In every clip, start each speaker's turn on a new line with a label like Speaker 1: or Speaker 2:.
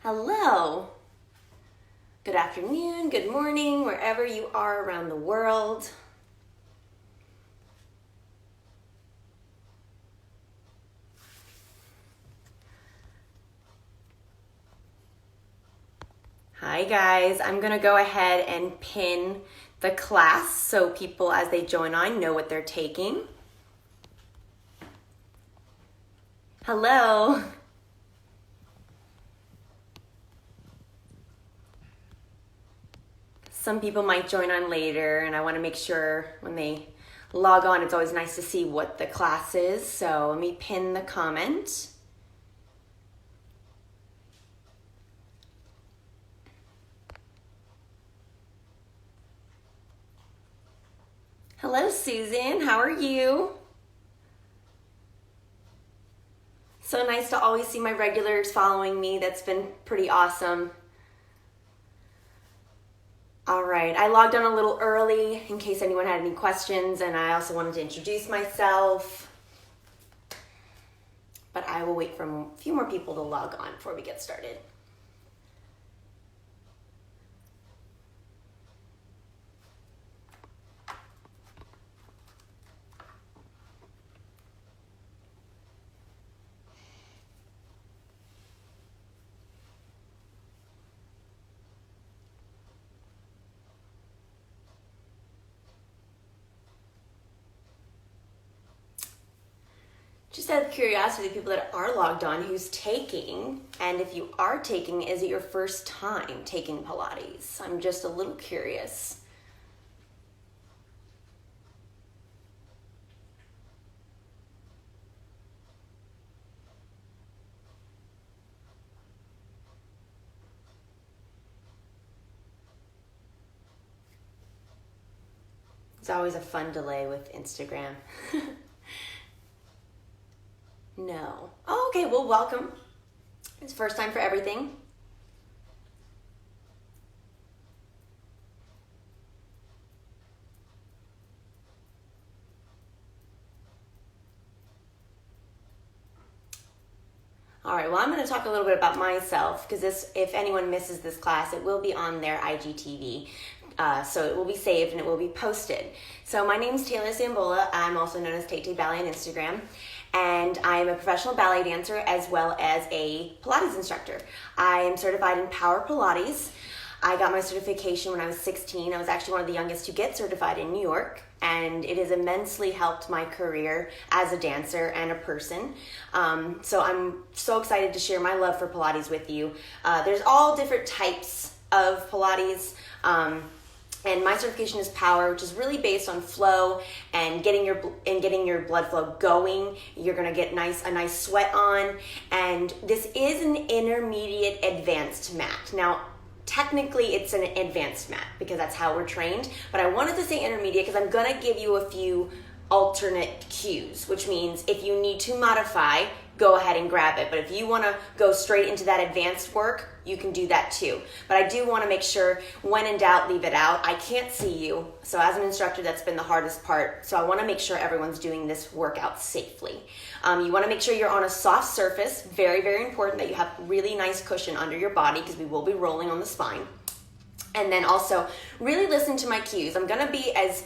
Speaker 1: Hello. Good afternoon, good morning, wherever you are around the world. Hi guys, I'm gonna go ahead and pin the class so people as they join on know what they're taking. Hello. Some people might join on later, and I want to make sure when they log on, it's always nice to see what the class is. So let me pin the comment. Hello, Susan. How are you? So nice to always see my regulars following me. That's been pretty awesome. All right, I logged on a little early in case anyone had any questions, and I also wanted to introduce myself. But I will wait for a few more people to log on before we get started. Just out of curiosity, the people that are logged on, who's taking, and if you are taking, is it your first time taking Pilates? I'm just a little curious. It's always a fun delay with Instagram. No. Oh, okay, well, welcome. It's first time for everything. All right, well, I'm going to talk a little bit about myself because this, if anyone misses this class, it will be on their IGTV. So it will be saved and it will be posted. So my name is Taylor Sambola. I'm also known as Tay Ballet on Instagram. And I am a professional ballet dancer as well as a Pilates instructor. I am certified in Power Pilates. I got my certification when I was 16. I was actually one of the youngest to get certified in New York, and it has immensely helped my career as a dancer and a person. So I'm so excited to share my love for Pilates with you. There's all different types of Pilates. And my certification is Power, which is really based on flow and getting your blood flow going. You're gonna get a nice sweat on, and this is an intermediate advanced mat. Now, technically, it's an advanced mat because that's how we're trained. But I wanted to say intermediate because I'm gonna give you a few alternate cues, which means if you need to modify, go ahead and grab it. But if you want to go straight into that advanced work, you can do that too. But I do want to make sure, when in doubt, leave it out. I can't see you. So as an instructor, that's been the hardest part. So I want to make sure everyone's doing this workout safely. You want to make sure you're on a soft surface. Very, very important that you have really nice cushion under your body because we will be rolling on the spine. And then also really listen to my cues. I'm going to be as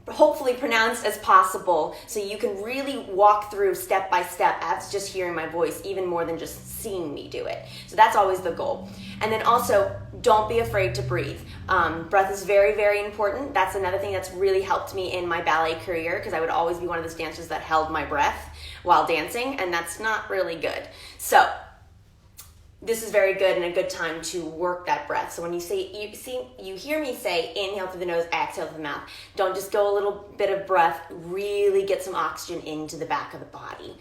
Speaker 1: hopefully pronounced as possible so you can really walk through step by step as just hearing my voice, even more than just seeing me do it. So that's always the goal. And then also, don't be afraid to breathe. Breath is very, very important. That's another thing that's really helped me in my ballet career because I would always be one of those dancers that held my breath while dancing, and that's not really good. So this is very good and a good time to work that breath. So when you hear me say inhale through the nose, exhale through the mouth. Don't just go a little bit of breath. Really get some oxygen into the back of the body.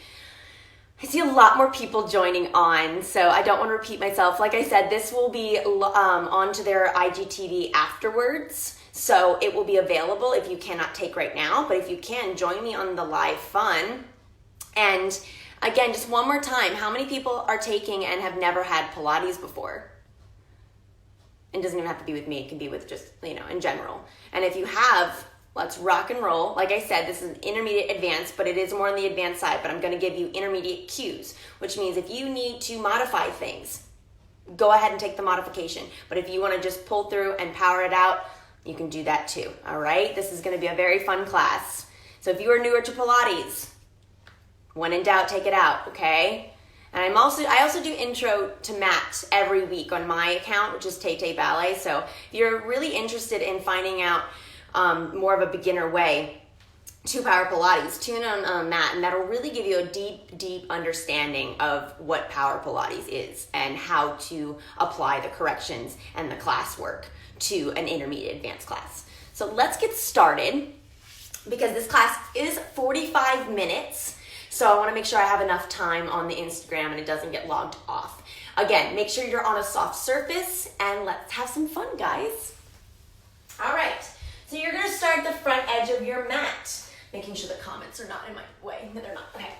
Speaker 1: I see a lot more people joining on, so I don't want to repeat myself. Like I said, this will be onto their IGTV afterwards, so it will be available if you cannot take right now. But if you can, join me on the live fun. And again, just one more time, how many people are taking and have never had Pilates before? It doesn't even have to be with me. It can be with just, in general. And if you have, Let's rock and roll. Like I said, this is an intermediate advanced, but it is more on the advanced side, but I'm gonna give you intermediate cues, which means if you need to modify things, go ahead and take the modification. But if you wanna just pull through and power it out, you can do that too, all right? This is gonna be a very fun class. So if you are newer to Pilates, when in doubt, take it out, okay? And I also do intro to mat every week on my account, which is Tay Ballet. So if you're really interested in finding out more of a beginner way to Power Pilates, tune on a mat, and that'll really give you a deep understanding of what Power Pilates is and how to apply the corrections and the classwork to an intermediate advanced class. So let's get started, because this class is 45 minutes. So I want to make sure I have enough time on the Instagram and it doesn't get logged off. Again, make sure you're on a soft surface, and let's have some fun, guys. All right, so you're going to start the front edge of your mat, making sure the comments are not in my way. No, they're not. Okay.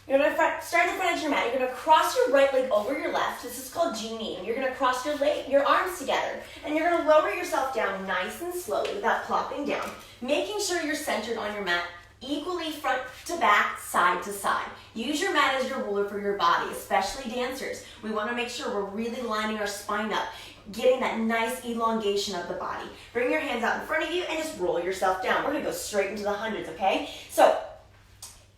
Speaker 1: You're going to start the front edge of your mat. You're going to cross your right leg over your left. This is called G-knee. And you're going to cross your arms together. And you're going to lower yourself down nice and slowly without plopping down, making sure you're centered on your mat, equally front to back, side to side. Use your mat as your ruler for your body, especially dancers. We want to make sure we're really lining our spine up, getting that nice elongation of the body. Bring your hands out in front of you and just roll yourself down. We're going to go straight into the hundreds, okay? So,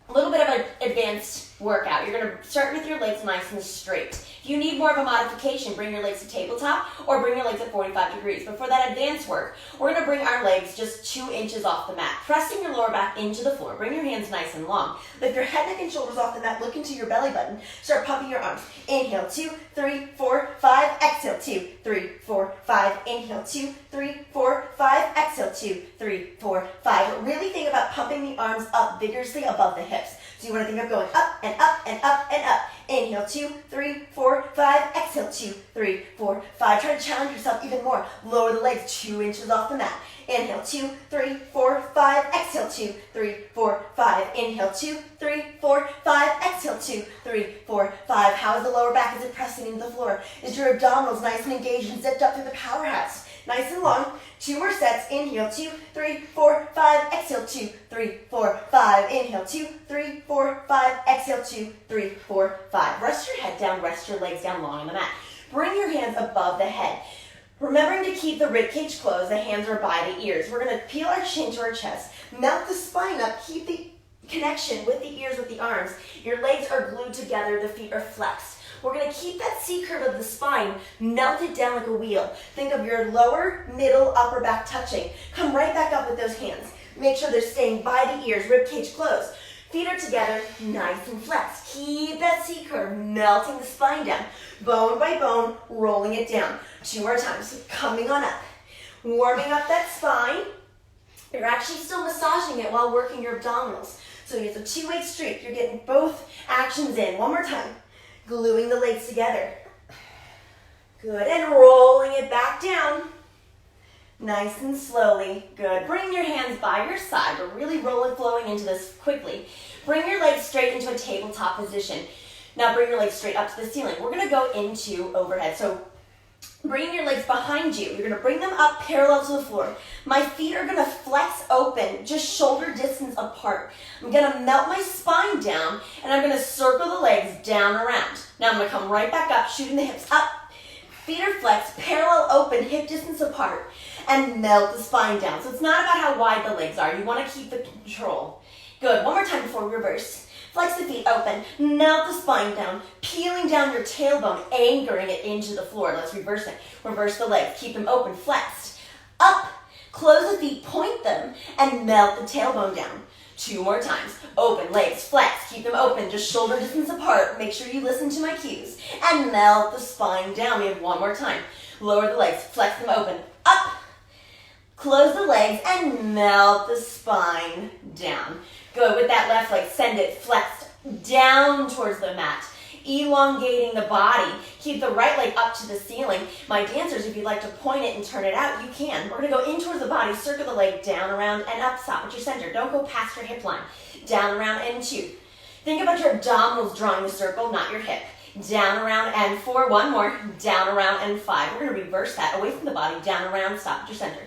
Speaker 1: a little bit of an advanced workout. You're going to start with your legs nice and straight. If you need more of a modification, bring your legs to tabletop or bring your legs at 45 degrees. But for that advanced work, we're going to bring our legs just 2 inches off the mat, pressing your lower back into the floor. Bring your hands nice and long. Lift your head, neck, and shoulders off the mat. Look into your belly button. Start pumping your arms. Inhale, 2, 3, 4, 5. Exhale, 2, 3, 4, 5. Inhale, 2, 3, 4, 5. Exhale, 2, 3, 4, 5. Really think about pumping the arms up vigorously above the hips. So you want to think of going up and up and up and up. Inhale, 2, 3, 4, 5. Exhale, 2, 3, 4, 5. Try to challenge yourself even more. Lower the legs 2 inches off the mat. Inhale, 2, 3, 4, 5. Exhale, 2, 3, 4, 5. Inhale, 2, 3, 4, 5. Exhale, 2, 3, 4, 5. How is the lower back? Is it pressing into the floor? Is your abdominals nice and engaged and zipped up through the powerhouse? Nice and long. 2 more sets. Inhale, 2, 3, 4, 5. Exhale, 2, 3, 4, 5. Inhale, 2, 3, 4, 5. Exhale, 2, 3, 4, 5. Rest your head down. Rest your legs down long on the mat. Bring your hands above the head. Remembering to keep the ribcage closed, the hands are by the ears. We're going to peel our chin to our chest. Melt the spine up. Keep the connection with the ears, with the arms. Your legs are glued together. The feet are flexed. We're going to keep that C curve of the spine melted down like a wheel. Think of your lower, middle, upper back touching. Come right back up with those hands. Make sure they're staying by the ears, rib cage closed. Feet are together, nice and flexed. Keep that C curve, melting the spine down. Bone by bone, rolling it down. 2 more times. Coming on up. Warming up that spine. You're actually still massaging it while working your abdominals. So it's a 2-way streak. You're getting both actions in. 1 more time. Gluing the legs together. Good, and rolling it back down. Nice and slowly. Good. Bring your hands by your side. We're really flowing into this quickly. Bring your legs straight into a tabletop position. Now bring your legs straight up to the ceiling. We're going to go into overhead. So bring your legs behind you. You're going to bring them up parallel to the floor. My feet are going to flex open, just shoulder distance apart. I'm going to melt my spine down, and I'm going to circle the legs down around. Now I'm going to come right back up, shooting the hips up. Feet are flexed, parallel open, hip distance apart, and melt the spine down. So it's not about how wide the legs are. You want to keep the control. Good. 1 more time before we reverse. Flex the feet open, melt the spine down, peeling down your tailbone, anchoring it into the floor. Let's reverse it. Reverse the legs, keep them open, flexed. Up, close the feet, point them, and melt the tailbone down. 2 more times. Open, legs, flex, keep them open, just shoulder distance apart. Make sure you listen to my cues. And melt the spine down. We have 1 more time. Lower the legs, flex them open. Up, close the legs, and melt the spine down. Good. With that left leg, send it flexed down towards the mat, elongating the body. Keep the right leg up to the ceiling. My dancers, if you'd like to point it and turn it out, you can. We're going to go in towards the body, circle the leg down, around, and up. Stop at your center. Don't go past your hip line. Down, around, and 2. Think about your abdominals drawing the circle, not your hip. Down, around, and 4. 1 more. Down, around, and 5. We're going to reverse that. Away from the body, down, around, stop at your center.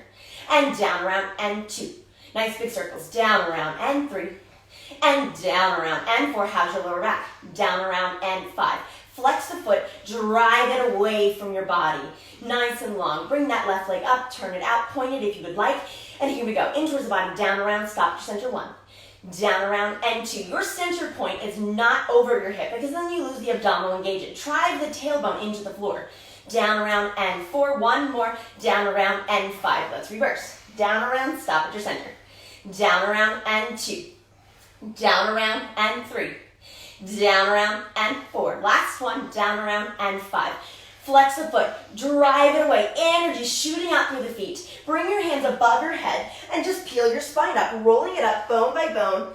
Speaker 1: And down, around, and 2. Nice big circles. Down, around, and 3. And down, around, and 4. How's your lower back? Down, around, and 5. Flex the foot, drive it away from your body. Nice and long. Bring that left leg up, turn it out, point it if you would like. And here we go. In towards the body, down, around, stop your center. 1. Down, around, and 2. Your center point is not over your hip because then you lose the abdominal engagement. Drive the tailbone into the floor. Down, around, and 4. 1 more. Down, around, and 5. Let's reverse. Down, around, stop at your center. Down, around, and 2. Down, around, and 3. Down, around, and 4. Last one. Down, around, and 5. Flex the foot. Drive it away. Energy shooting out through the feet. Bring your hands above your head and just peel your spine up, rolling it up bone by bone,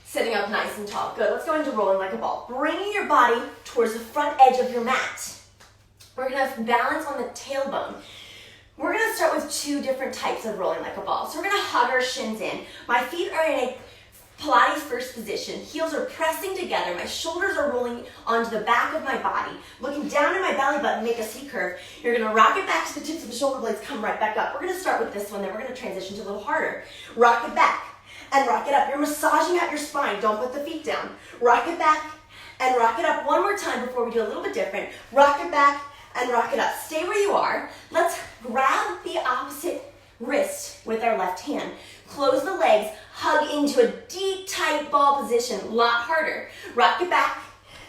Speaker 1: sitting up nice and tall. Good. Let's go into rolling like a ball. Bringing your body towards the front edge of your mat. We're going to balance on the tailbone. We're going to start with 2 different types of rolling like a ball. So we're going to hug our shins in. My feet are in a Pilates first position. Heels are pressing together. My shoulders are rolling onto the back of my body. Looking down in my belly button, make a C curve. You're going to rock it back to the tips of the shoulder blades, come right back up. We're going to start with this one, then we're going to transition to a little harder. Rock it back and rock it up. You're massaging out your spine. Don't put the feet down. Rock it back and rock it up. One more time before we do a little bit different. Rock it back and rock it up. Stay where you are. Let's grab the opposite wrist with our left hand. Close the legs, hug into a deep, tight ball position, a lot harder. Rock it back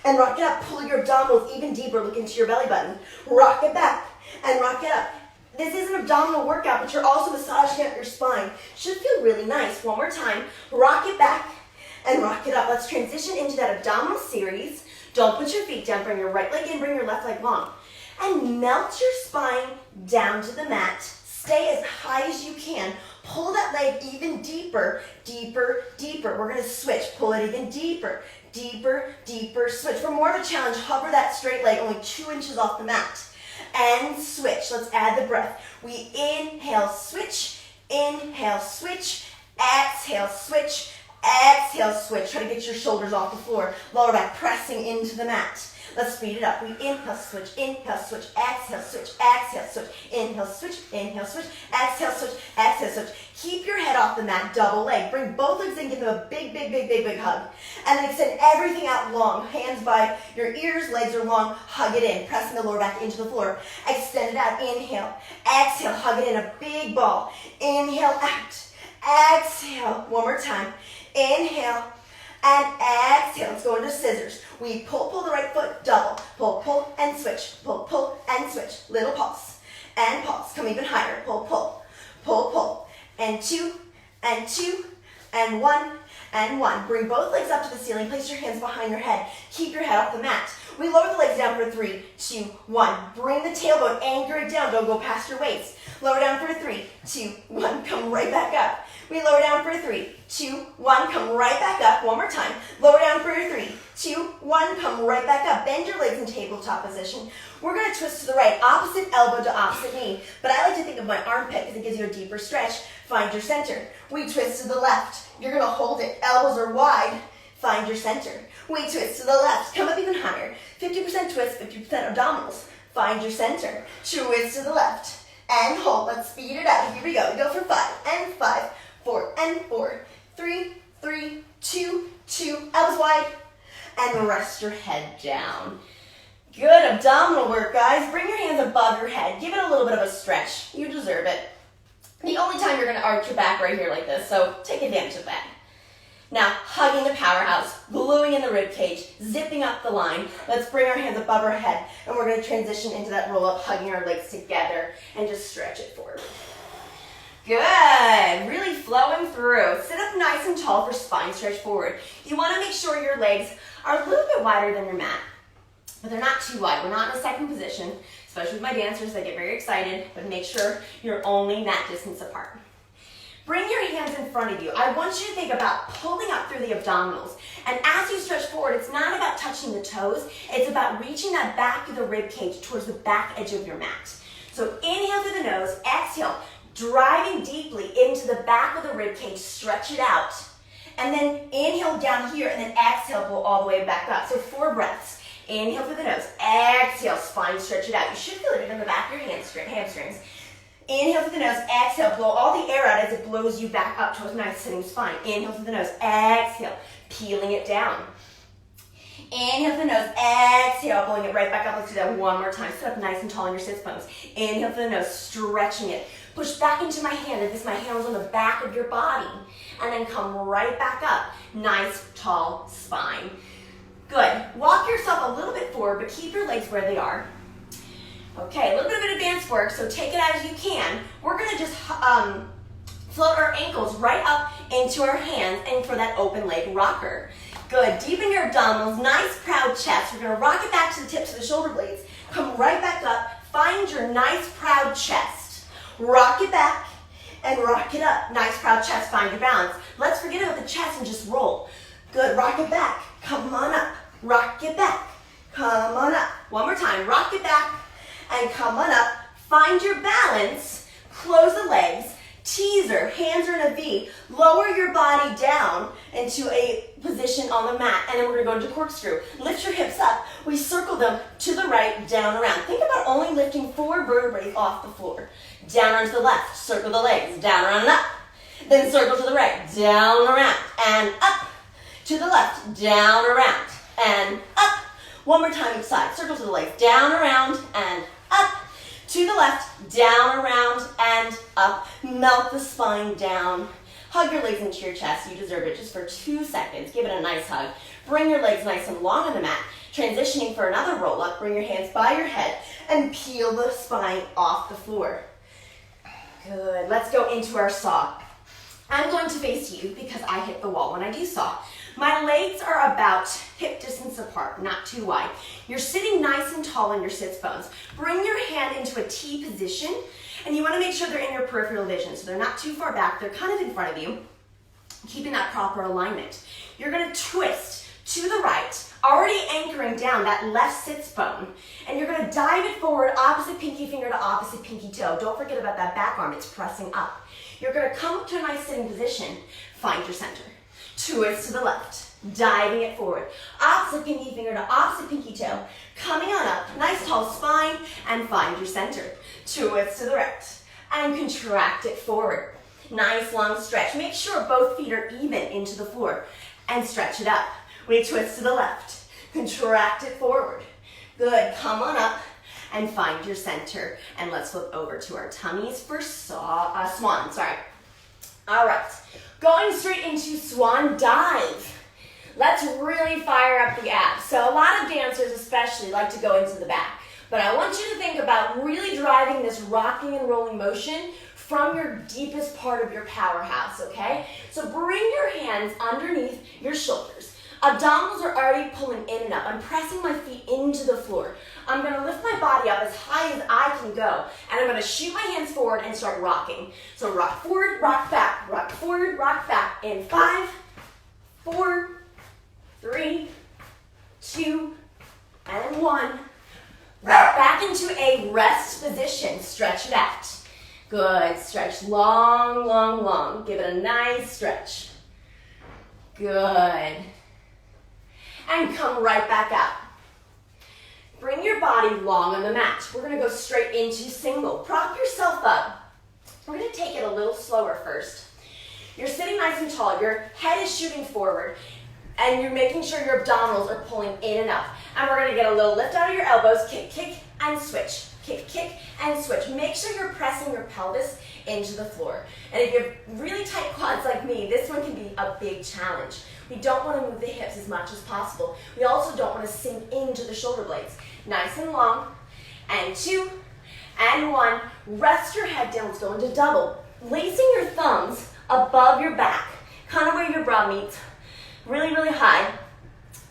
Speaker 1: and rock it up. Pull your abdominals even deeper, look into your belly button. Rock it back and rock it up. This is an abdominal workout, but you're also massaging out your spine. Should feel really nice. One more time. Rock it back and rock it up. Let's transition into that abdominal series. Don't put your feet down. Bring your right leg in, bring your left leg long. And melt your spine down to the mat. Stay as high as you can. Pull that leg even deeper, deeper, deeper. We're going to switch. Pull it even deeper, deeper, deeper. Switch. For more of a challenge, hover that straight leg only 2 inches off the mat. And switch. Let's add the breath. We inhale, switch. Inhale, switch. Exhale, switch. Exhale, switch. Try to get your shoulders off the floor. Lower back pressing into the mat. Let's speed it up. We inhale, switch, exhale, switch, exhale, switch, inhale, switch, exhale, switch, exhale, switch. Keep your head off the mat, double leg. Bring both legs in, give them a big, big, big, big, big hug. And then extend everything out long. Hands by your ears, legs are long. Hug it in, pressing the lower back into the floor. Extend it out, inhale, exhale, hug it in, a big ball. Inhale, out, exhale. One more time. Inhale. And exhale. Let's go into scissors. We pull the right foot, double. Pull, and switch. Pull, and switch. Little pulse. And pulse. Come even higher. Pull. And 2, and 2, and 1, and 1. Bring both legs up to the ceiling. Place your hands behind your head. Keep your head off the mat. We lower the legs down for 3, 2, 1. Bring the tailbone. Anchor it down. Don't go past your waist. Lower down for 3, 2, 1. Come right back up. We lower down for 3, 2, 1. Come right back up. One more time. Lower down for 3, 2, 1. Come right back up. Bend your legs in tabletop position. We're going to twist to the right. Opposite elbow to opposite knee. But I like to think of my armpit because it gives you a deeper stretch. Find your center. We twist to the left. You're going to hold it. Elbows are wide. Find your center. We twist to the left. Come up even higher. 50% twist, 50% abdominals. Find your center. Twist to the left. And hold. Let's speed it up. Here we go. We go for 5 and 5. 4 and 4, 3, 2, 2, elbows wide, and rest your head down. Good abdominal work, guys. Bring your hands above your head. Give it a little bit of a stretch. You deserve it. The only time you're going to arch your back right here like this, so take advantage of that. Now, hugging the powerhouse, gluing in the rib cage, zipping up the line. Let's bring our hands above our head, and we're going to transition into that roll-up, hugging our legs together, and just stretch it forward. Good, really flowing through. Sit up nice and tall for spine stretch forward. You want to make sure your legs are a little bit wider than your mat, but they're not too wide. We're not in a second position, especially with my dancers. They get very excited, but make sure you're only that distance apart. Bring your hands in front of you. I want you to think about pulling up through the abdominals. And as you stretch forward, it's not about touching the toes. It's about reaching that back of the rib cage towards the back edge of your mat. So inhale through the nose, exhale. Driving deeply into the back of the rib cage, stretch it out. And then inhale down here, and then exhale, go all the way back up. So 4 breaths. Inhale through the nose, exhale, spine stretch it out. You should feel it in the back of your hamstrings. Inhale through the nose, exhale, blow all the air out as it blows you back up to a nice sitting spine. Inhale through the nose, exhale, peeling it down. Inhale through the nose, exhale, blowing it right back up. Let's do that one more time. Sit up nice and tall on your sits bones. Inhale through the nose, stretching it. Push back into my hand as if my hand was on the back of your body. And then come right back up. Nice, tall spine. Good. Walk yourself a little bit forward, but keep your legs where they are. Okay, a little bit of advanced work, so take it as you can. We're going to just float our ankles right up into our hands and for that open leg rocker. Good. Deepen your abdominals. Nice, proud chest. We're going to rock it back to the tips of the shoulder blades. Come right back up. Find your nice, proud chest. Rock it back and rock it up. Nice, proud chest. Find your balance. Let's forget about the chest and just roll. Good. Rock it back. Come on up. Rock it back. Come on up. One more time. Rock it back and come on up. Find your balance. Close the legs. Teaser. Hands are in a V. Lower your body down into a position on the mat. And then we're going to go into corkscrew. Lift your hips up. We circle them to the right, down, around. Think about only lifting 4 vertebrae off the floor. Down, around to the left. Circle the legs. Down, around, and up. Then circle to the right. Down, around, and up. To the left. Down, around, and up. One more time each side. Circle to the legs. Down, around, and up. To the left, down, around, and up. Melt the spine down. Hug your legs into your chest. You deserve it just for 2 seconds. Give it a nice hug. Bring your legs nice and long on the mat. Transitioning for another roll up. Bring your hands by your head and peel the spine off the floor. Good. Let's go into our saw. I'm going to face you because I hit the wall when I do saw. My legs are about hip distance apart, not too wide. You're sitting nice and tall on your sits bones. Bring your hand into a T position, and you want to make sure they're in your peripheral vision, so they're not too far back. They're kind of in front of you, keeping that proper alignment. You're going to twist to the right, already anchoring down that left sits bone, and you're going to dive it forward, opposite pinky finger to opposite pinky toe. Don't forget about that back arm. It's pressing up. You're going to come up to a nice sitting position. Find your center. Twist to the left, diving it forward. Opposite pinky finger to opposite pinky toe. Coming on up, nice tall spine, and find your center. Twist to the right, and contract it forward. Nice long stretch. Make sure both feet are even into the floor, and stretch it up. We twist to the left, contract it forward. Good, come on up, and find your center. And let's flip over to our tummies for swan, All right. Going straight into swan dive. Let's really fire up the abs. So a lot of dancers especially like to go into the back. But I want you to think about really driving this rocking and rolling motion from your deepest part of your powerhouse, okay? So bring your hands underneath your shoulders. Abdominals are already pulling in and up. I'm pressing my feet into the floor. I'm going to lift my body up as high as I can go. And I'm going to shoot my hands forward and start rocking. So rock forward, rock back, rock forward, rock back. In 5, 4, 3, 2, and 1. Rock back into a rest position. Stretch it out. Good. Stretch long, long, long. Give it a nice stretch. Good. And come right back up. Bring your body long on the mat. We're going to go straight into single. Prop yourself up. We're going to take it a little slower first. You're sitting nice and tall. Your head is shooting forward. And you're making sure your abdominals are pulling in and up. And we're going to get a little lift out of your elbows. Kick, kick, and switch. Kick, kick, and switch. Make sure you're pressing your pelvis into the floor. And if you have really tight quads like me, this one can be a big challenge. We don't want to move the hips as much as possible. We also don't want to sink into the shoulder blades. Nice and long. And 2, and 1. Rest your head down. Let's go into double. Lacing your thumbs above your back, kind of where your brow meets. Really, really high.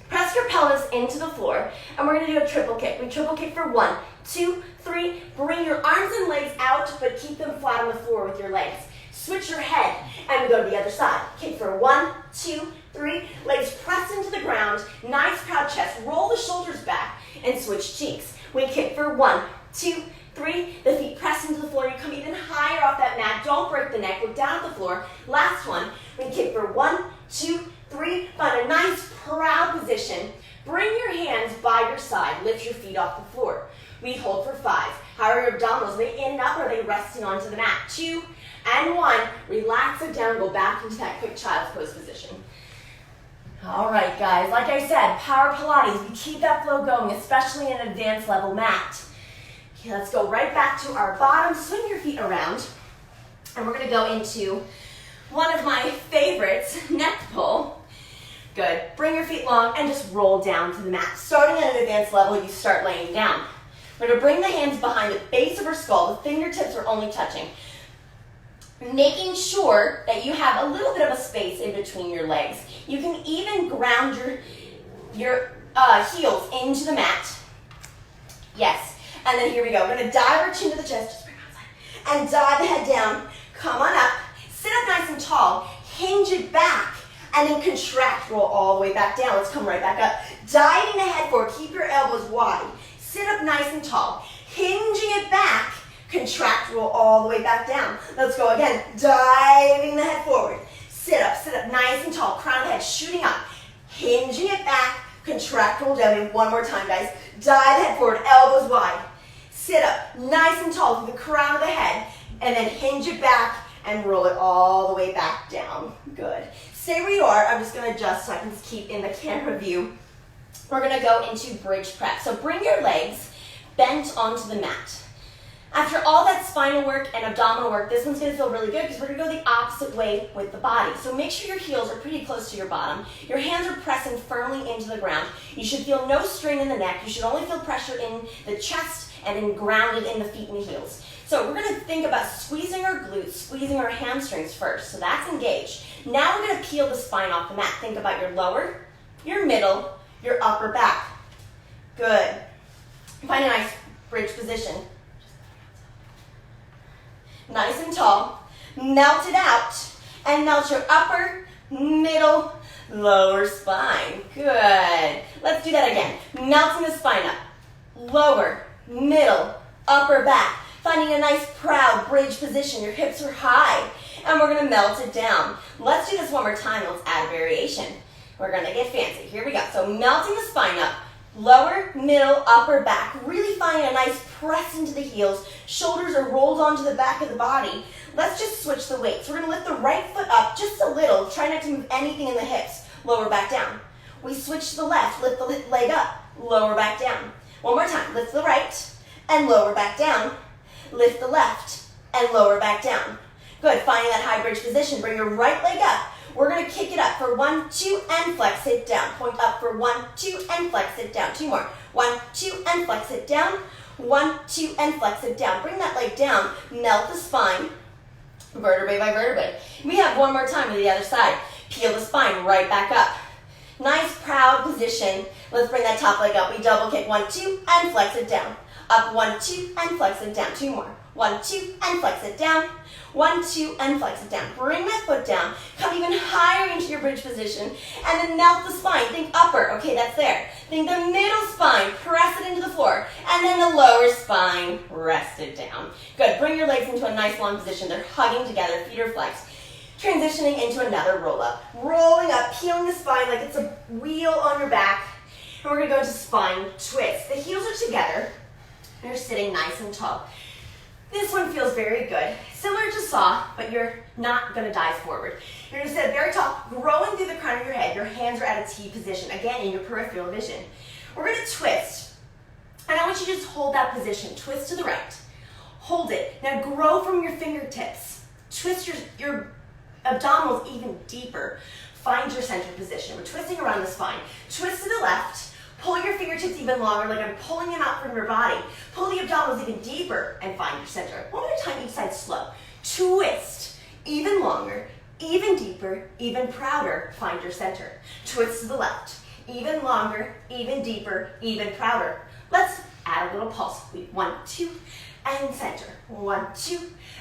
Speaker 1: Press your pelvis into the floor, and we're going to do a triple kick. We triple kick for 1, 2, 3. Bring your arms and legs out, but keep them flat on the floor with your legs. Switch your head, and we go to the other side. Kick for 1, 2, 3. Legs press into the ground. Nice proud chest. Roll the shoulders back, and switch cheeks. We kick for 1, 2, 3. The feet press into the floor. You come even higher off that mat. Don't break the neck. Look down at the floor. Last one. We kick for 1, 2, 3. Find a nice proud position. Bring your hands by your side. Lift your feet off the floor. We hold for 5. How are your abdominals? Are they in and up or are they resting onto the mat? 2 and 1. Relax it down. Go back into that quick child's pose position. All right, guys. Like I said, power Pilates. We keep that flow going, especially in an advanced level mat. Okay, let's go right back to our bottom. Swing your feet around. And we're going to go into one of my favorites, neck pull. Good. Bring your feet long and just roll down to the mat. Starting at an advanced level, you start laying down. We're going to bring the hands behind the base of our skull. The fingertips are only touching. Making sure that you have a little bit of a space in between your legs. You can even ground your heels into the mat. Yes. And then here we go. We're going to dive our chin to the chest. Just bring it outside. And dive the head down. Come on up. Sit up nice and tall. Hinge it back. And then contract. Roll all the way back down. Let's come right back up. Diving the head forward. Keep your elbows wide. Sit up nice and tall. Hinging it back. Contract. Roll all the way back down. Let's go again. Diving the head forward. Sit up nice and tall. Crown of the head shooting up. Hinging it back. Contract. Roll down. And one more time, guys. Dive the head forward. Elbows wide. Sit up nice and tall through the crown of the head. And then hinge it back and roll it all the way back down. Good. Stay where you are. I'm just going to adjust so I can keep in the camera view. We're going to go into bridge prep. So bring your legs bent onto the mat. After all that spinal work and abdominal work, this one's going to feel really good because we're going to go the opposite way with the body. So make sure your heels are pretty close to your bottom. Your hands are pressing firmly into the ground. You should feel no strain in the neck. You should only feel pressure in the chest and then grounded in the feet and the heels. So we're going to think about squeezing our glutes, squeezing our hamstrings first. So that's engaged. Now we're going to peel the spine off the mat. Think about your lower, your middle, your upper back. Good. Find a nice bridge position. Nice and tall. Melt it out. And melt your upper, middle, lower spine. Good. Let's do that again. Melting the spine up. Lower, middle, upper back. Finding a nice proud bridge position. Your hips are high. And we're going to melt it down. Let's do this one more time. Let's add a variation. We're going to get fancy. Here we go. So melting the spine up. Lower, middle, upper back. Really finding a nice press into the heels. Shoulders are rolled onto the back of the body. Let's just switch the weight. So we're going to lift the right foot up just a little. Try not to move anything in the hips. Lower back down. We switch to the left. Lift the leg up. Lower back down. One more time. Lift the right and lower back down. Lift the left and lower back down. Good. Finding that high bridge position. Bring your right leg up. We're going to kick it up for 1, 2, and flex it down. Point up for 1, 2, and flex it down. 2 more. 1, 2, and flex it down. 1, 2, and flex it down. Bring that leg down. Melt the spine, vertebrae by vertebrae. We have one more time to the other side. Peel the spine right back up. Nice, proud position. Let's bring that top leg up. We double kick. 1, 2, and flex it down. Up, 1, 2, and flex it down. 2 more. 1, 2, and flex it down. 1, 2, and flex it down. Bring that foot down. Come even higher into your bridge position. And then melt the spine. Think upper. Okay, that's there. Think the middle spine. Press it into the floor. And then the lower spine. Rest it down. Good. Bring your legs into a nice long position. They're hugging together. Feet are flexed. Transitioning into another roll up. Rolling up. Peeling the spine like it's a wheel on your back. And we're going to go into spine twist. The heels are together. You're sitting nice and tall. This one feels very good. Similar to saw, but you're not going to dive forward. You're going to sit very tall, growing through the crown of your head. Your hands are at a T position, again, in your peripheral vision. We're going to twist. And I want you to just hold that position. Twist to the right. Hold it. Now grow from your fingertips. Twist your abdominals even deeper. Find your center position. We're twisting around the spine. Twist to the left. Pull your fingertips even longer, like I'm pulling them out from your body. Pull the abdominals even deeper and find your center. One more time, each side slow. Twist, even longer, even deeper, even prouder, find your center. Twist to the left, even longer, even deeper, even prouder. Let's add a little pulse. 1, 2, and center. 1, 2,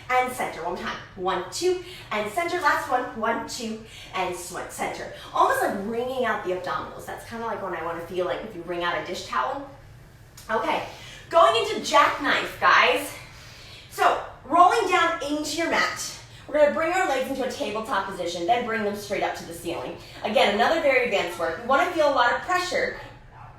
Speaker 1: and center. One more time. 1, 2, and center. Last one. 1, 2, and center. Almost like wringing out the abdominals. That's kind of like when I want to feel like if you wring out a dish towel. Okay, going into jackknife, guys. So, rolling down into your mat. We're going to bring our legs into a tabletop position, then bring them straight up to the ceiling. Again, another very advanced work. We want to feel a lot of pressure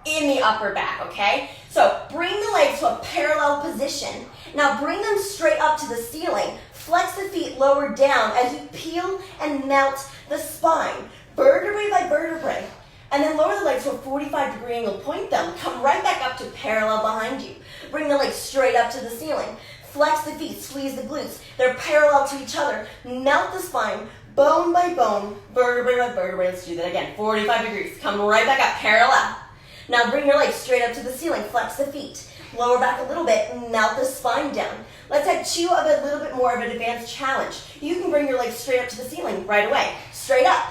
Speaker 1: in the upper back, okay? So bring the legs to a parallel position. Now bring them straight up to the ceiling. Flex the feet lower down as you peel and melt the spine, vertebrae by vertebrae. And then lower the legs to a 45-degree angle. Point them. Come right back up to parallel behind you. Bring the legs straight up to the ceiling. Flex the feet. Squeeze the glutes. They're parallel to each other. Melt the spine, bone by bone, vertebrae by vertebrae. Let's do that again. 45 degrees. Come right back up, parallel. Now bring your legs straight up to the ceiling. Flex the feet. Lower back a little bit. Melt the spine down. Let's have two of a little bit more of an advanced challenge. You can bring your legs straight up to the ceiling right away. Straight up.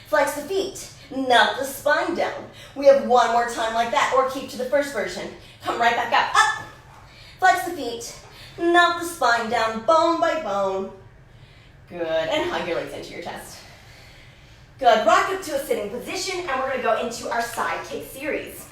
Speaker 1: Flex the feet. Melt the spine down. We have one more time like that, or keep to the first version. Come right back up. Up. Flex the feet. Melt the spine down, bone by bone. Good. And hug your legs into your chest. Good. Rock up to a sitting position, and we're going to go into our side kick series.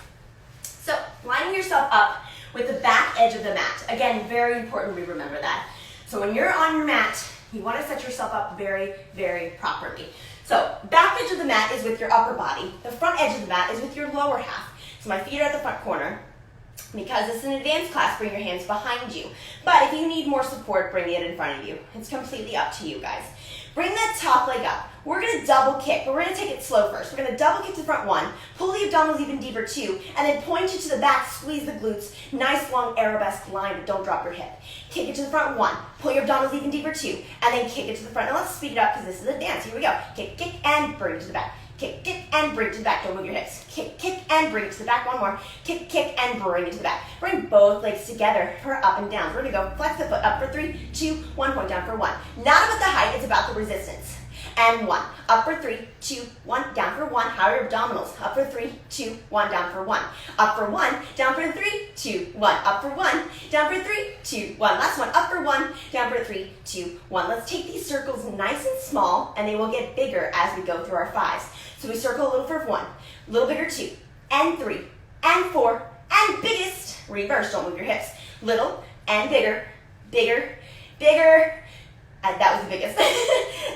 Speaker 1: So, lining yourself up with the back edge of the mat. Again, very important we remember that. So when you're on your mat, you want to set yourself up very, very properly. So back edge of the mat is with your upper body. The front edge of the mat is with your lower half. So my feet are at the front corner. Because it's an advanced class, bring your hands behind you. But if you need more support, bring it in front of you. It's completely up to you guys. Bring that top leg up. We're going to double kick, but we're going to take it slow first. We're going to double kick to the front one, pull the abdominals even deeper two, and then point it to the back, squeeze the glutes. Nice long arabesque line, but don't drop your hip. Kick it to the front one, pull your abdominals even deeper two, and then kick it to the front. Now let's speed it up because this is a dance. Here we go. Kick, kick, and bring it to the back. Kick, kick, and bring it to the back. Don't move your hips. Kick, kick, and bring it to the back. One more. Kick, kick, and bring it to the back. Bring both legs together for up and down. We're going to go flex the foot up for 3, 2, 1, point down for 1. Not about the height, it's about the resistance. And 1. Up for 3, 2, 1, down for 1. How are your abdominals? Up for 3, 2, 1, down for 1. Up for 1, down for 3, 2, 1. Up for 1, down for 3, 2, 1. Last one. Up for 1, down for 3, 2, 1. Let's take these circles nice and small, and they will get bigger as we go through our 5s. So we circle a little for 1, a little bigger 2, and 3, and 4, and biggest. Reverse, don't move your hips. Little and bigger, bigger, bigger. And that was the biggest.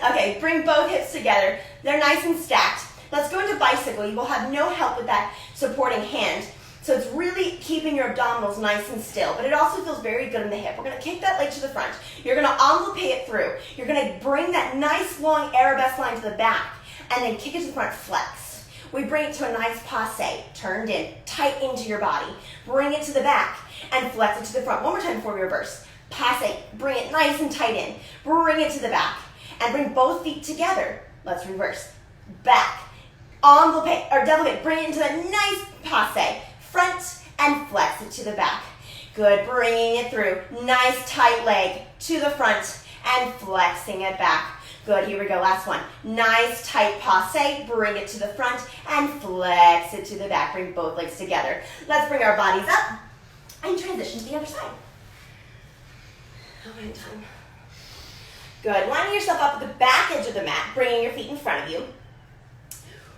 Speaker 1: Okay, bring both hips together. They're nice and stacked. Let's go into bicycle. You will have no help with that supporting hand. So it's really keeping your abdominals nice and still, but it also feels very good in the hip. We're going to kick that leg to the front. You're going to envelope it through. You're going to bring that nice long arabesque line to the back, and then kick it to the front, flex. We bring it to a nice passe, turned in, tight into your body. Bring it to the back, and flex it to the front. One more time before we reverse. Passe, bring it nice and tight in. Bring it to the back, and bring both feet together. Let's reverse. Back, envelope, or double it, bring it into that nice passe. Front, and flex it to the back. Good, bringing it through. Nice tight leg to the front, and flexing it back. Good, here we go, last one. Nice tight passe, bring it to the front, and flex it to the back. Bring both legs together. Let's bring our bodies up, and transition to the other side. How many time? Good. Lining yourself up at the back edge of the mat, bringing your feet in front of you.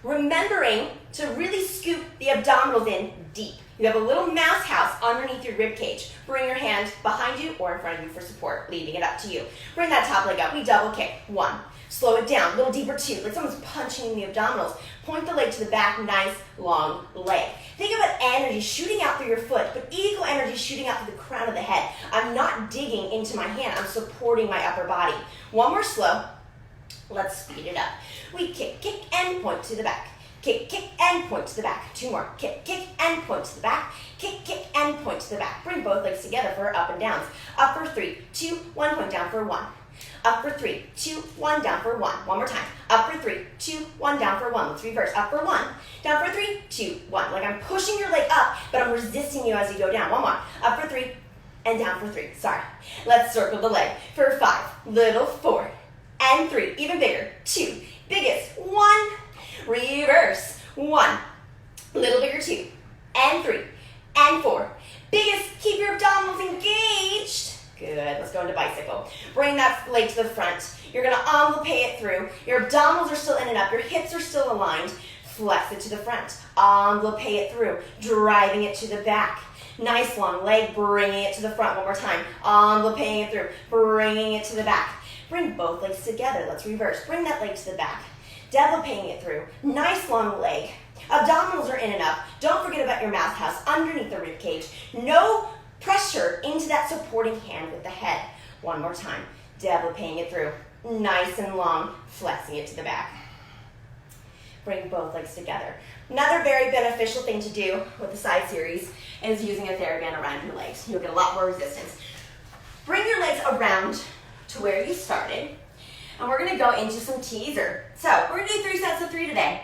Speaker 1: Remembering to really scoop the abdominals in deep. You have a little mouse house underneath your rib cage. Bring your hand behind you or in front of you for support, leaving it up to you. Bring that top leg up. We double kick. 1. Slow it down. A little deeper 2. Like someone's punching in the abdominals. Point the leg to the back. Nice, long leg. Think about energy shooting out through your foot, but equal energy shooting out through the crown of the head. I'm not digging into my hand. I'm supporting my upper body. One more slow. Let's speed it up. We kick, kick, and point to the back. Kick, kick, and point to the back. 2 more. Kick, kick, and point to the back. Kick, kick, and point to the back. Bring both legs together for up and downs. Up for 3, 2, 1, point down for 1. Up for 3, 2, 1, down for 1. One more time. Up for 3, 2, 1, down for 1. Let's reverse. Up for 1, down for 3, 2, 1. Like I'm pushing your leg up, but I'm resisting you as you go down. One more. Up for 3, and down for 3. Sorry. Let's circle the leg for 5. Little 4, and 3. Even bigger. 2. Biggest. 1. Reverse. 1. Little bigger 2. And 3. And 4. Biggest. Keep your abdominals engaged. Good. Let's go into bicycle. Bring that leg to the front. You're going to envelope it through. Your abdominals are still in and up. Your hips are still aligned. Flex it to the front. Envelope it through. Driving it to the back. Nice long leg. Bringing it to the front. One more time. Envelope it through. Bringing it to the back. Bring both legs together. Let's reverse. Bring that leg to the back. Developing it through. Nice long leg. Abdominals are in and up. Don't forget about your mouth house underneath the rib cage. No pressure into that supporting hand with the head. One more time. Developing it through. Nice and long, flexing it to the back. Bring both legs together. Another very beneficial thing to do with the side series is using a TheraBand around your legs. You'll get a lot more resistance. Bring your legs around to where you started, and we're gonna go into some teaser. So we're gonna do 3 sets of 3 today.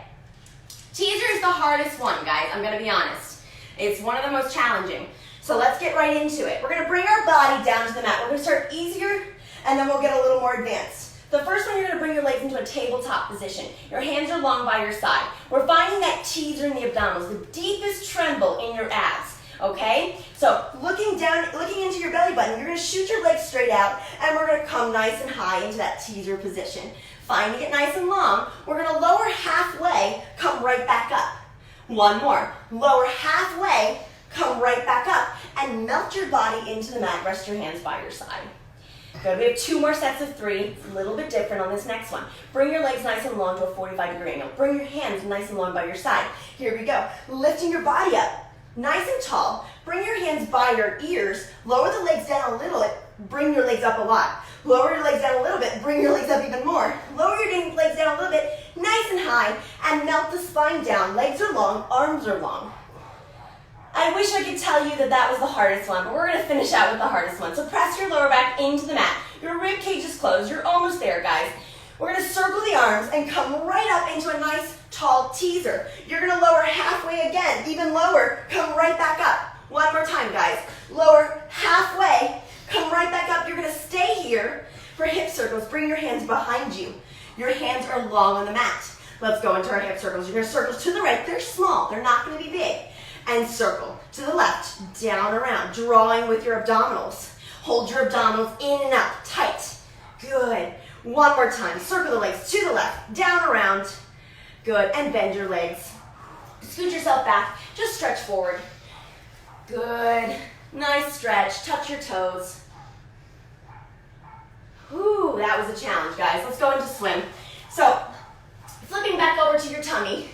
Speaker 1: Teaser is the hardest one, guys, I'm gonna be honest. It's one of the most challenging. So let's get right into it. We're gonna bring our body down to the mat. We're gonna start easier, and then we'll get a little more advanced. The first one, you're gonna bring your legs into a tabletop position. Your hands are long by your side. We're finding that teaser in the abdominals, the deepest tremble in your abs, okay? So looking down, looking into your belly button, you're gonna shoot your legs straight out, and we're gonna come nice and high into that teaser position. Finding it nice and long, we're gonna lower halfway, come right back up. One more, lower halfway, come right back up, and melt your body into the mat. Rest your hands by your side. Good, we have 2 more sets of 3. It's a little bit different on this next one. Bring your legs nice and long to a 45-degree angle. Bring your hands nice and long by your side. Here we go. Lifting your body up, nice and tall. Bring your hands by your ears. Lower the legs down a little bit. Bring your legs up a lot. Lower your legs down a little bit. Bring your legs up even more. Lower your legs down a little bit, nice and high, and melt the spine down. Legs are long, arms are long. I wish I could tell you that that was the hardest one, but we're gonna finish out with the hardest one. So press your lower back into the mat. Your rib cage is closed. You're almost there, guys. We're gonna circle the arms and come right up into a nice tall teaser. You're gonna lower halfway again, even lower, come right back up. One more time, guys. Lower halfway, come right back up. You're gonna stay here for hip circles. Bring your hands behind you. Your hands are long on the mat. Let's go into our hip circles. You're gonna circle to the right. They're small, they're not gonna be big. And circle to the left, down, around, drawing with your abdominals. Hold your abdominals in and up, tight. Good. One more time. Circle the legs to the left, down, around. Good. And bend your legs. Scoot yourself back. Just stretch forward. Good. Nice stretch. Touch your toes. Whew, that was a challenge, guys. Let's go into swim. So, flipping back over to your tummy.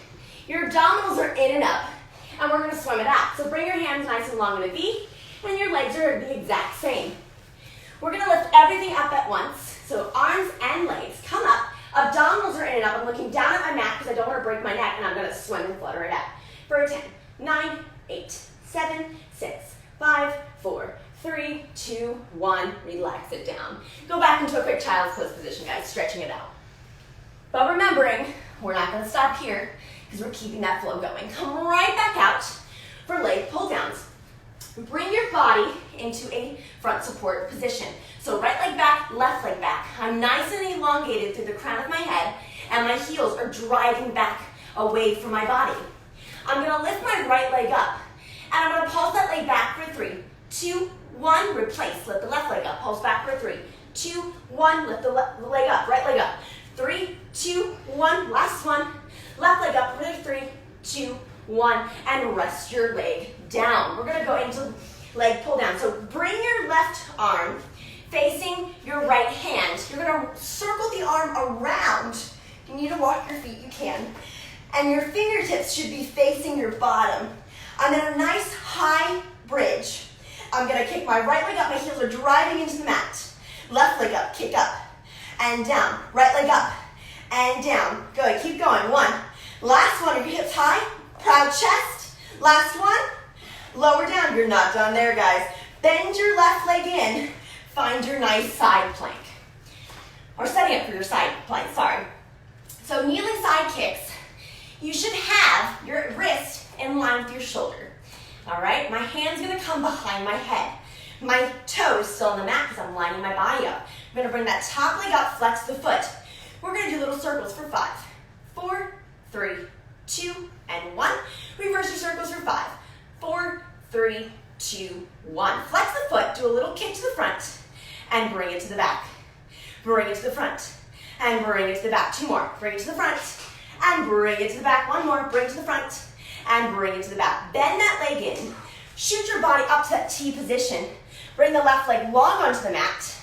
Speaker 1: Your abdominals are in and up. And we're gonna swim it out. So bring your hands nice and long in a V, and your legs are the exact same. We're gonna lift everything up at once. So arms and legs come up, abdominals are in and up. I'm looking down at my mat because I don't wanna break my neck, and I'm gonna swim and flutter it out. For 10, 9, 8, 7, 6, 5, 4, 3, 2, 1, relax it down. Go back into a quick child's pose position, guys, stretching it out. But remembering, we're not gonna stop here, because we're keeping that flow going. Come right back out for leg pull downs. Bring your body into a front support position. So right leg back, left leg back. I'm nice and elongated through the crown of my head, and my heels are driving back away from my body. I'm gonna lift my right leg up, and I'm gonna pulse that leg back for 3, 2, 1, replace. Lift the left leg up, pulse back for 3, 2, 1, lift the leg up, right leg up. 3, 2, 1, last one. Left leg up for 3, 2, 1, and rest your leg down. We're gonna go into leg pull down. So bring your left arm facing your right hand. You're gonna circle the arm around. If you need to walk your feet, you can. And your fingertips should be facing your bottom. I'm in a nice high bridge. I'm gonna kick my right leg up, my heels are driving into the mat. Left leg up, kick up, and down. Right leg up, and down. Good, keep going. 1. Last one, your hips high, proud chest. Last one, lower down. You're not done there, guys. Bend your left leg in. Find your nice side plank. Or setting up for your side plank, sorry. So kneeling side kicks, you should have your wrist in line with your shoulder. All right, my hand's gonna come behind my head. My toes still on the mat because I'm lining my body up. I'm gonna bring that top leg up, flex the foot. We're gonna do little circles for 5, 4, 3, 2, and 1. Reverse your circles for 5, 4, 3, 2, 1. Flex the foot, do a little kick to the front, and bring it to the back. Bring it to the front, and bring it to the back. 2 more, bring it to the front, and bring it to the back. 1 more, bring it to the front, and bring it to the back. Bend that leg in, shoot your body up to that T position. Bring the left leg long onto the mat,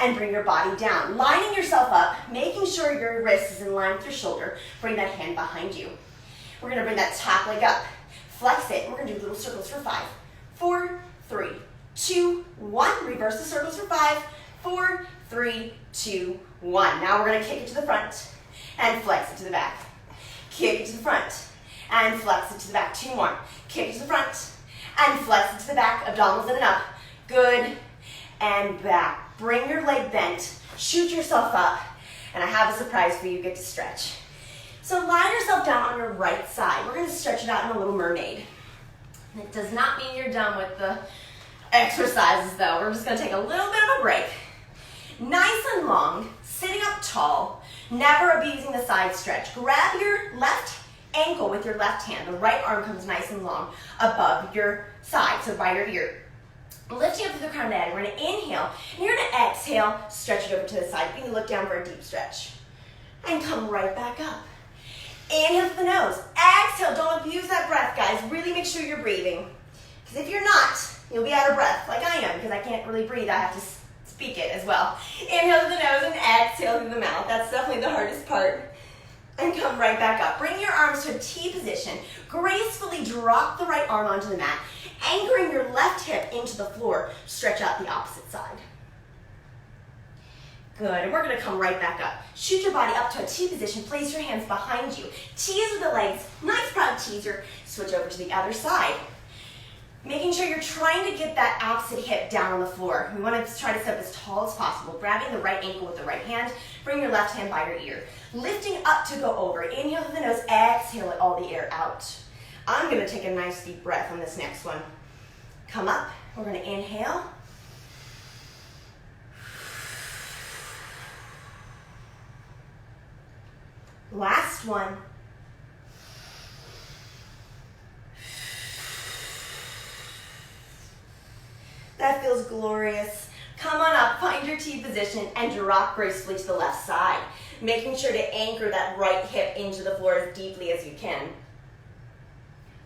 Speaker 1: and bring your body down. Lining yourself up, making sure your wrist is in line with your shoulder. Bring that hand behind you. We're gonna bring that top leg up. Flex it. We're gonna do little circles for 5, 4, 3, 2, 1. Reverse the circles for 5, 4, 3, 2, 1. Now we're gonna kick it to the front and flex it to the back. Kick it to the front and flex it to the back. 2 more. Kick it to the front and flex it to the back. Abdominals in and up. Good. And back. Bring your leg bent. Shoot yourself up. And I have a surprise for you. You get to stretch. So lie yourself down on your right side. We're going to stretch it out in a little mermaid. It does not mean you're done with the exercises though. We're just going to take a little bit of a break. Nice and long, sitting up tall, never abusing the side stretch. Grab your left ankle with your left hand. The right arm comes nice and long above your side, so by your ear. Lifting up to the crown of the head. We're going to inhale, and you're going to exhale, stretch it over to the side. You can look down for a deep stretch. And come right back up. Inhale through the nose. Exhale. Don't abuse that breath, guys. Really make sure you're breathing. Because if you're not, you'll be out of breath, like I am, because I can't really breathe. I have to speak it as well. Inhale through the nose and exhale through the mouth. That's definitely the hardest part. And come right back up. Bring your arms to a T position. Gracefully drop the right arm onto the mat. Anchoring your left hip into the floor. Stretch out the opposite side. Good, and we're gonna come right back up. Shoot your body up to a T position. Place your hands behind you. Teaser the legs. Nice proud teaser. Switch over to the other side. Making sure you're trying to get that opposite hip down on the floor. We want to try to sit up as tall as possible. Grabbing the right ankle with the right hand. Bring your left hand by your ear. Lifting up to go over. Inhale through the nose. Exhale it all the air out. I'm going to take a nice deep breath on this next one. Come up. We're going to inhale. Last one. That feels glorious. Come on up, find your T position, and drop gracefully to the left side. Making sure to anchor that right hip into the floor as deeply as you can.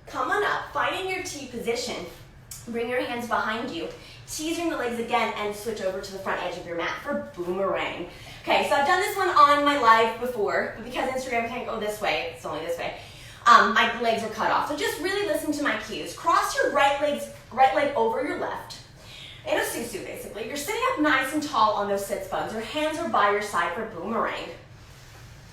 Speaker 1: Come on up, find in your T position. Bring your hands behind you. Teasing the legs again and switch over to the front edge of your mat for boomerang. Okay, so I've done this one on my live before, but because Instagram can't go this way, it's only this way, my legs are cut off. So just really listen to my cues. Cross your right leg over your left. In a susu, basically. You're sitting up nice and tall on those sits bones. Your hands are by your side for boomerang.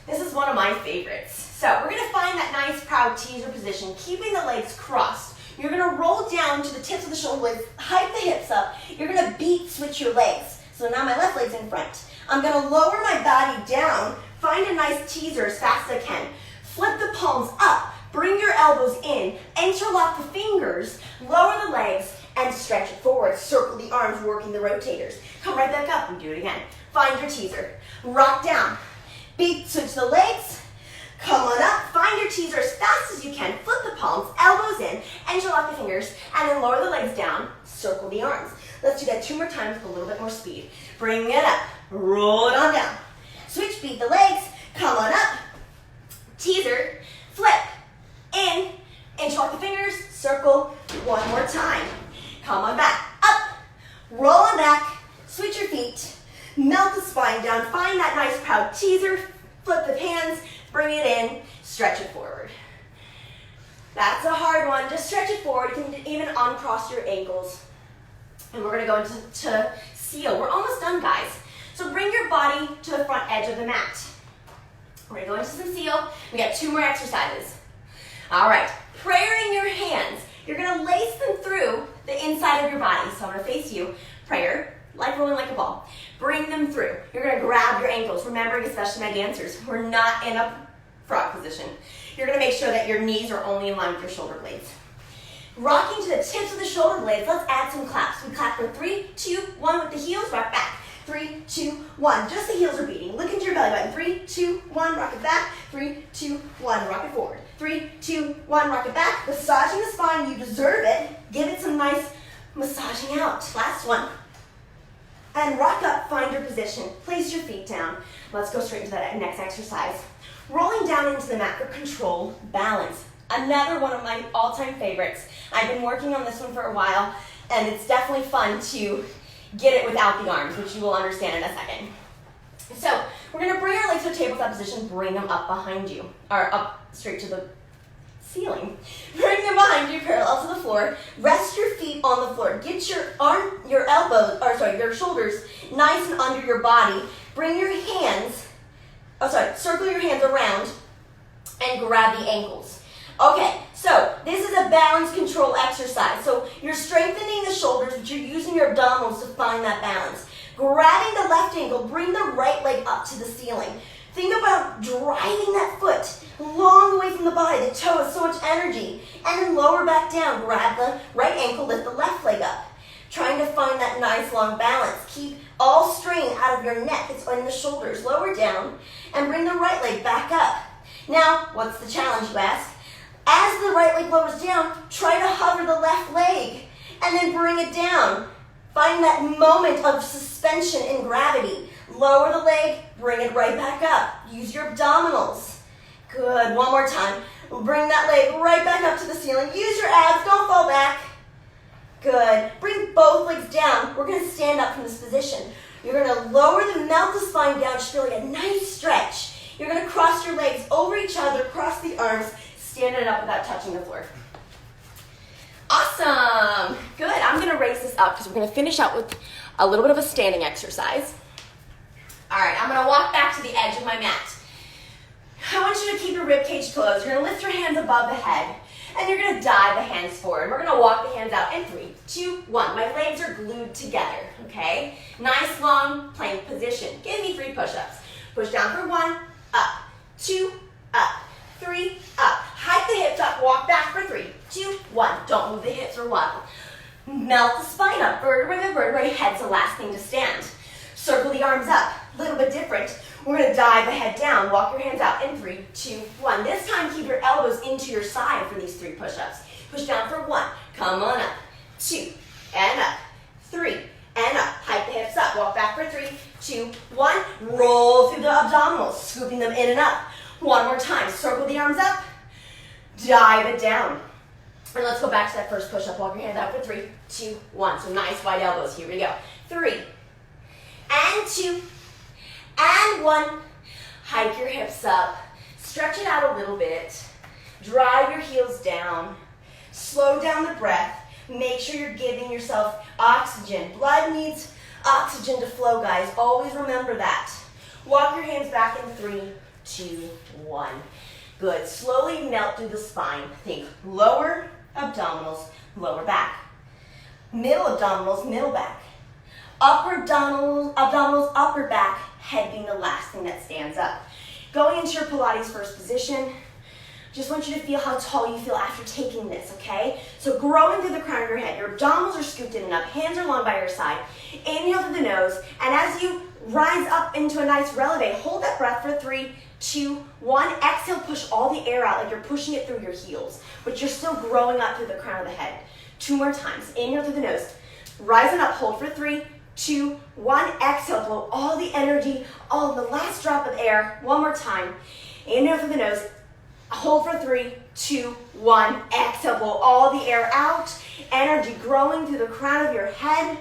Speaker 1: This is one of my favorites. So we're going to find that nice proud teaser position, keeping the legs crossed. You're going to roll down to the tips of the shoulder blades, hike the hips up. You're going to beat switch your legs. So now my left leg's in front. I'm going to lower my body down, find a nice teaser as fast as I can. Flip the palms up, bring your elbows in, interlock the fingers, lower the legs, and stretch it forward. Circle the arms, working the rotators. Come right back up and do it again. Find your teaser. Rock down. Beat, switch the legs. Come on up. Find your teaser as fast as you can. Flip the palms, elbows in, interlock the fingers, and then lower the legs down. Circle the arms. Let's do that 2 more times with a little bit more speed. Bring it up. Roll it on down. Switch, beat the legs. Come on up. Teaser. Flip. In. Interlock the fingers. Circle. 1 more time. Come on back, up, roll on back, switch your feet, melt the spine down, find that nice proud teaser, flip the hands, bring it in, stretch it forward. That's a hard one, just stretch it forward. You can even uncross your ankles. And we're gonna go into seal. We're almost done, guys. So bring your body to the front edge of the mat. We're gonna go into some seal. We got 2 more exercises. All right, prayer in your hands. You're gonna lace them through the inside of your body. So I'm gonna face you, prayer, like rolling like a ball. Bring them through. You're gonna grab your ankles, remembering, especially my dancers, we're not in a frog position. You're gonna make sure that your knees are only in line with your shoulder blades. Rocking to the tips of the shoulder blades, let's add some claps. We clap for 3, 2, 1 with the heels, rock back. 3, 2, 1, just the heels are beating. Look into your belly button. 3, 2, 1, rock it back. 3, 2, 1, rock it forward. 3, 2, 1, rock it back. Massaging the spine, you deserve it. Give it some nice massaging out. Last one. And rock up, find your position. Place your feet down. Let's go straight into that next exercise. Rolling down into the mat for control, balance. Another one of my all-time favorites. I've been working on this one for a while, and it's definitely fun to get it without the arms, which you will understand in a second. So we're going to bring our legs to a tabletop position, bring them up behind you, or up straight to the ceiling. Bring them behind you parallel to the floor. Rest your feet on the floor. Get your shoulders nice and under your body. Bring your hands, circle your hands around and grab the ankles. Okay, so this is a balance control exercise. So you're strengthening the shoulders, but you're using your abdominals to find that balance. Grabbing the left ankle, bring the right leg up to the ceiling. Think about driving that foot long away from the body. The toe has so much energy. And then lower back down. Grab the right ankle, lift the left leg up. Trying to find that nice long balance. Keep all strain out of your neck. It's in the shoulders. Lower down and bring the right leg back up. Now, what's the challenge, you ask? As the right leg lowers down, try to hover the left leg and then bring it down. Find that moment of suspension in gravity. Lower the leg, bring it right back up. Use your abdominals. Good, one more time. Bring that leg right back up to the ceiling. Use your abs, don't fall back. Good. Bring both legs down. We're going to stand up from this position. You're going to melt the spine down, just feel like a nice stretch. You're going to cross your legs over each other, cross the arms, stand it up without touching the floor. Awesome. Good. I'm going to raise this up because we're going to finish out with a little bit of a standing exercise. All right, I'm going to walk back to the edge of my mat. I want you to keep your rib cage closed. You're going to lift your hands above the head, and you're going to dive the hands forward. We're going to walk the hands out in 3, 2, 1. My legs are glued together, okay? Nice, long plank position. Give me 3 push-ups. Push down for 1, up, 2, up, 3, up. Hike the hips up, walk back for 3, 2, 1. Don't move the hips or waddle. Melt the spine up, vertebrae to vertebrae, head's the last thing to stand. Circle the arms up, a little bit different. We're going to dive the head down, walk your hands out in 3, 2, 1. This time, keep your elbows into your side for these 3 push-ups. Push down for 1, come on up, 2, and up, 3, and up. Hike the hips up, walk back for 3, 2, 1. Roll through the abdominals, scooping them in and up. One more time, circle the arms up, dive it down. And let's go back to that first push-up. Walk your hands out for 3, 2, 1. So nice wide elbows. Here we go. 3, and 2, and 1. Hike your hips up. Stretch it out a little bit. Drive your heels down. Slow down the breath. Make sure you're giving yourself oxygen. Blood needs oxygen to flow, guys. Always remember that. Walk your hands back in 3, 2, 1. Good. Slowly melt through the spine. Think lower abdominals, lower back. Middle abdominals, middle back. Upper abdominals, upper back, head being the last thing that stands up. Going into your Pilates first position, just want you to feel how tall you feel after taking this, okay? So growing through the crown of your head, your abdominals are scooped in and up, hands are long by your side. Inhale through the nose, and as you rise up into a nice releve, hold that breath for 3, 2, 1. Exhale, push all the air out like you're pushing it through your heels, but you're still growing up through the crown of the head. 2 more times. Inhale through the nose. Rising up, hold for 3, 2, 1. Exhale, blow all the energy, all the last drop of air. One more time. Inhale through the nose. Hold for 3, 2, 1. Exhale, blow all the air out. Energy growing through the crown of your head.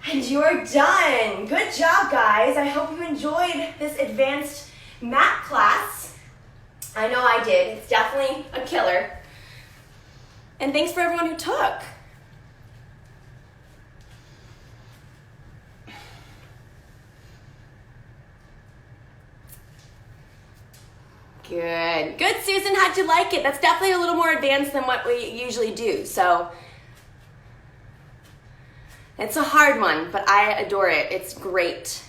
Speaker 1: And you're done. Good job, guys. I hope you enjoyed this advanced mat class. I know I did. It's definitely a killer. And thanks for everyone who took. Good. Good, Susan. How'd you like it? That's definitely a little more advanced than what we usually do. So it's a hard one, but I adore it. It's great.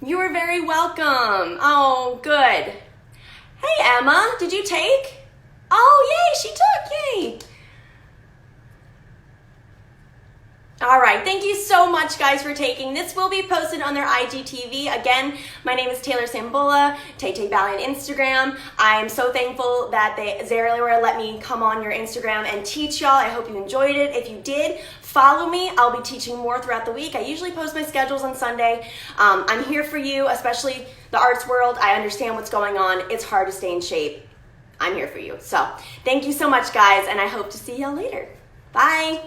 Speaker 1: You are very welcome. Oh, good. Hey, Emma, did you take? Oh, yay, she took, yay. All right, thank you so much, guys, for taking. This will be posted on their IGTV. Again, my name is Taylor Sambola, Tay Ballet on Instagram. I am so thankful that Zarely let me come on your Instagram and teach y'all. I hope you enjoyed it. If you did, follow me. I'll be teaching more throughout the week. I usually post my schedules on Sunday. I'm here for you, especially the arts world. I understand what's going on. It's hard to stay in shape. I'm here for you. So thank you so much, guys, and I hope to see y'all later. Bye.